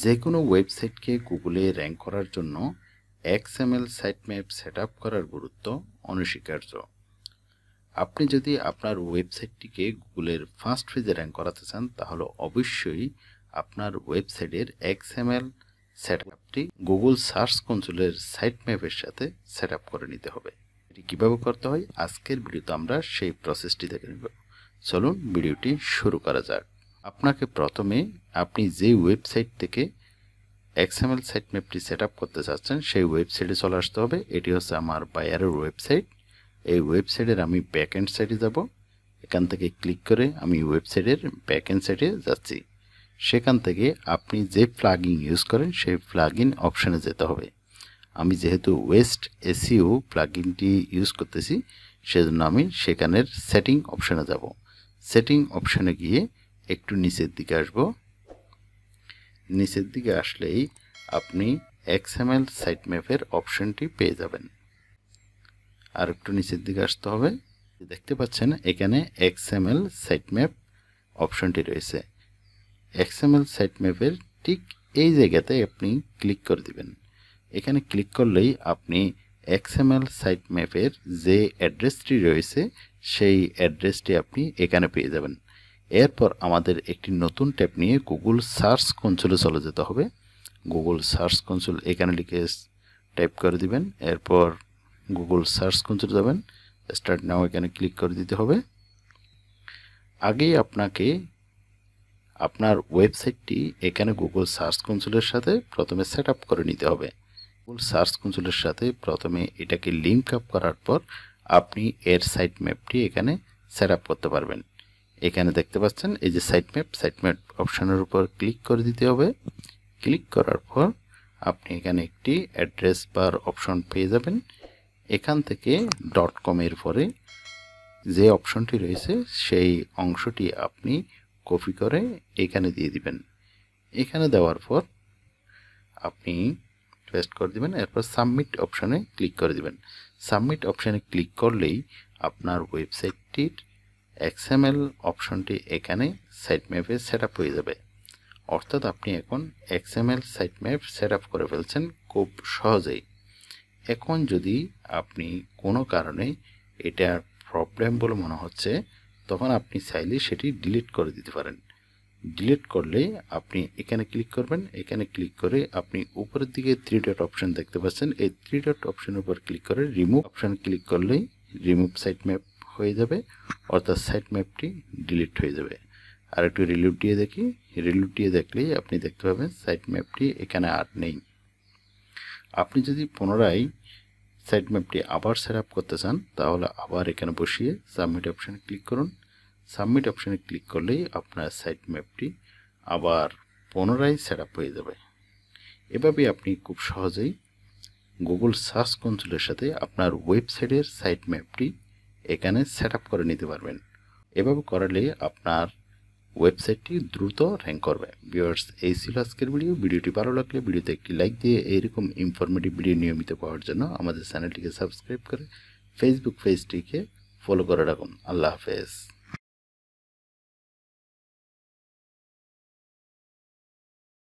যে কোনো ওয়েবসাইটকে গুগলে র্যাঙ্ক করার জন্য XML সাইটম্যাপ সেটআপ করার গুরুত্ব অনস্বীকার্য। আপনি যদি আপনার ওয়েবসাইটটিকে গুগলের ফার্স্ট পেজে র্যাঙ্ক করাতে চান তাহলে অবশ্যই আপনার ওয়েবসাইটের XML সেটআপটি গুগল সার্চ কনসোলের সাইটম্যাপের সাথে সেটআপ করে নিতে হবে। এটি কিভাবে করতে হয় আজকের ভিডিওতে আমরা সেই প্রসেসটি দেখে নেব। চলুন ভিডিওটি শুরু করা যাক। আপনাকে প্রথমে আপনি যে ওয়েবসাইট থেকে XML সাইটম্যাপটি সেটআপ করতে চাচ্ছেন সেই ওয়েবসাইটে চলে আসতে হবে। এটি হচ্ছে আমার বায়ারের ওয়েবসাইট। এই ওয়েবসাইটের আমি ব্যাকএন্ড সাইটে যাব। এখান থেকে ক্লিক করে আমি ওয়েবসাইটের ব্যাকএন্ড সাইটে যাচ্ছি। সেখান থেকে আপনি যে প্লাগইন ইউজ করেন সেই প্লাগইন অপশানে যেতে হবে। আমি যেহেতু ওয়েস্ট এসইও প্লাগইনটি ইউজ করতেছি সেজন্য আমি সেখানের সেটিং অপশানে যাব। সেটিং অপশানে গিয়ে একটু নিচের দিকে আসব। নিচের দিকে আসলেই আপনি XML সাইটম্যাপের অপশনটি পেয়ে যাবেন। আর একটু নিচের দিকে আসতে হবে। দেখতে পাচ্ছেন এখানে XML সাইটম্যাপ অপশনটি রয়েছে। XML সাইটম্যাপের ঠিক এই জায়গাতে আপনি ক্লিক করে দিবেন। এখানে ক্লিক করলেই আপনি XML সাইটম্যাপের যে অ্যাড্রেসটি রয়েছে সেই অ্যাড্রেসটি আপনি এখানে পেয়ে যাবেন। এরপর আমাদের একটি নতুন ট্যাব নিয়ে গুগল সার্চ কনসোলে চলে যেতে হবে। গুগল সার্চ কনসোল এখানে লিখে টাইপ করে দিবেন। এরপর গুগল সার্চ কনসোলে যাবেন। স্টার্ট নাও এখানে ক্লিক করে দিতে হবে। আগেই আপনাকে আপনার ওয়েবসাইটটি এখানে গুগল সার্চ কনসোলের সাথে প্রথমে সেট আপ করে নিতে হবে। গুগল সার্চ কনসোলের সাথে প্রথমে এটাকে লিঙ্ক আপ করার পর আপনি এর সাইট ম্যাপটি এখানে সেট আপ করতে পারবেন। এখানে দেখতে পাচ্ছেন এই যে সাইটম্যাপ অপশনের উপর ক্লিক করে দিতে হবে। ক্লিক করার পর আপনি এখানে একটি অ্যাড্রেস বার অপশন পেয়ে যাবেন। এখান থেকে .com এর পরে যে অপশনটি রয়েছে সেই অংশটি আপনি কপি করে এখানে দিয়ে দিবেন। এখানে দেওয়ার পর আপনি পেস্ট করে দিবেন। এরপর সাবমিট অপশনে ক্লিক করে দিবেন। সাবমিট অপশনে ক্লিক করলেই আপনার ওয়েবসাইটটির XML অপশনটি এখানে সাইটম্যাপে সেট আপ হয়ে যাবে। অর্থাৎ আপনি এখন XML সাইটম্যাপ সেট আপ করে ফেলছেন খুব সহজেই। এখন যদি আপনি কোনো কারণে এটা প্রবলেম বলে মনে হচ্ছে তখন আপনি চাইলে সেটি ডিলিট করে দিতে পারেন। ডিলিট করলে আপনি এখানে ক্লিক করবেন। এখানে ক্লিক করে আপনি উপরের দিকে 3 ডট অপশন দেখতে পাচ্ছেন। এই 3 ডট অপশনের উপর ক্লিক করে রিমুভ অপশন ক্লিক করলেই রিমুভ সাইটম্যাপ হয়ে যাবে, অর্থাৎ সাইটম্যাপটি ডিলিট হয়ে যাবে। আর একটু রিলোড দিয়ে দেখি। রিলোড দিয়ে দেখলেই আপনি দেখতে পাবেন সাইটম্যাপটি এখানে আর নেই। আপনি যদি পুনরায় সাইটম্যাপটি আবার সেট আপ করতে চান তাহলে আবার এখানে বসিয়ে সাবমিট অপশানে ক্লিক করুন। সাবমিট অপশানে ক্লিক করলেই আপনার সাইটম্যাপটি আবার পুনরায় সেট আপ হয়ে যাবে। এভাবে আপনি খুব সহজেই গুগল সার্চ কনসোলের সাথে আপনার ওয়েবসাইটের সাইটম্যাপটি এখানে সেট আপ করে নিতে পারবেন। এভাবে করালে আপনার ওয়েবসাইটটি দ্রুত র্যাঙ্ক করবে। ভিউয়ার্স, এই ছিল আজকের ভিডিও। ভিডিওটি ভালো লাগলে ভিডিওতে একটি লাইক দিয়ে এইরকম ইনফরমেটিভ ভিডিও নিয়মিত পাওয়ার জন্য আমাদের চ্যানেলটিকে সাবস্ক্রাইব করে ফেসবুক পেজটিকে ফলো করে রাখুন। আল্লাহ হাফেজ।